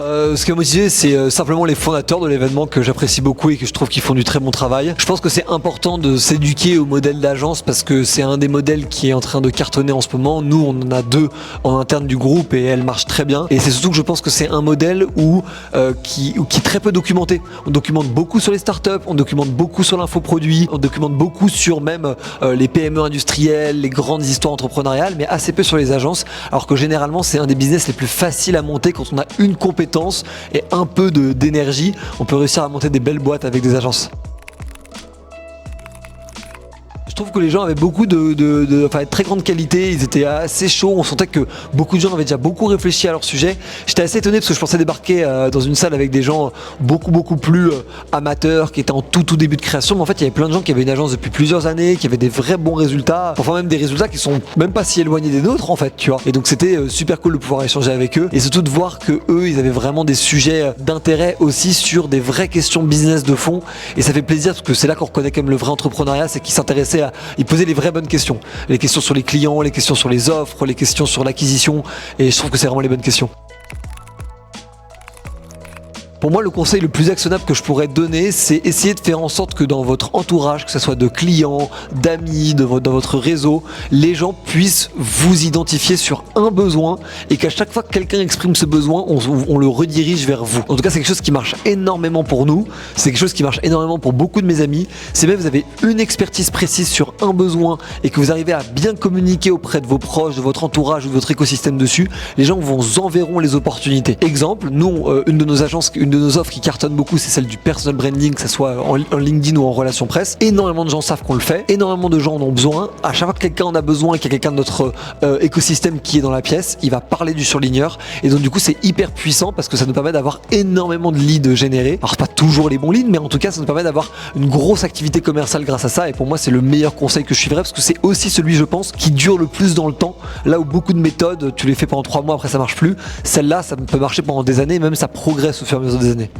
Ce qui m'a motivé, c'est simplement les fondateurs de l'événement que j'apprécie beaucoup et que je trouve qu'ils font du très bon travail. Je pense que c'est important de s'éduquer au modèle d'agence parce que c'est un des modèles qui est en train de cartonner en ce moment. Nous, on en a deux en interne du groupe et elles marchent très bien. Et c'est surtout que je pense que c'est un modèle qui est très peu documenté. On documente beaucoup sur les startups, on documente beaucoup sur l'infoproduit, on documente beaucoup sur même les PME industrielles, les grandes histoires entrepreneuriales, mais assez peu sur les agences. Alors que généralement, c'est un des business les plus faciles à monter quand on a une compétence et un peu d'énergie, on peut réussir à monter des belles boîtes avec des agences. Je trouve que les gens avaient beaucoup de très grande qualité, ils étaient assez chauds, on sentait que beaucoup de gens avaient déjà beaucoup réfléchi à leur sujet. J'étais assez étonné parce que je pensais débarquer dans une salle avec des gens beaucoup plus amateurs, qui étaient en tout début de création, mais en fait il y avait plein de gens qui avaient une agence depuis plusieurs années, qui avaient des vrais bons résultats, parfois même des résultats qui sont même pas si éloignés des nôtres en fait, tu vois. Et donc c'était super cool de pouvoir échanger avec eux et surtout de voir que eux ils avaient vraiment des sujets d'intérêt aussi sur des vraies questions business de fond et ça fait plaisir parce que c'est là qu'on reconnaît quand même le vrai entrepreneuriat, c'est qu'ils s'intéressaient ils posaient les vraies bonnes questions. Les questions sur les clients, les questions sur les offres, les questions sur l'acquisition. Et je trouve que c'est vraiment les bonnes questions. Pour moi, le conseil le plus actionnable que je pourrais donner, c'est essayer de faire en sorte que dans votre entourage, que ce soit de clients, d'amis, dans votre réseau, les gens puissent vous identifier sur un besoin et qu'à chaque fois que quelqu'un exprime ce besoin, on le redirige vers vous. En tout cas, c'est quelque chose qui marche énormément pour nous, c'est quelque chose qui marche énormément pour beaucoup de mes amis. C'est même vous avez une expertise précise sur un besoin et que vous arrivez à bien communiquer auprès de vos proches, de votre entourage ou de votre écosystème dessus, les gens vous enverront les opportunités. Exemple, nous, une de nos agences, une de nos offres qui cartonne beaucoup, c'est celle du personal branding, que ce soit en LinkedIn ou en relation presse. Énormément de gens savent qu'on le fait, énormément de gens en ont besoin. À chaque fois que quelqu'un en a besoin et qu'il y a quelqu'un de notre écosystème qui est dans la pièce, il va parler du surligneur. Et donc du coup, c'est hyper puissant parce que ça nous permet d'avoir énormément de leads générés. Alors pas toujours les bons leads, mais en tout cas, ça nous permet d'avoir une grosse activité commerciale grâce à ça. Et pour moi, c'est le meilleur conseil que je suivrais parce que c'est aussi celui, je pense, qui dure le plus dans le temps. Là où beaucoup de méthodes, tu les fais pendant 3 mois, après ça marche plus. Celle-là, ça peut marcher pendant des années, même ça progresse au fur et à mesure des années.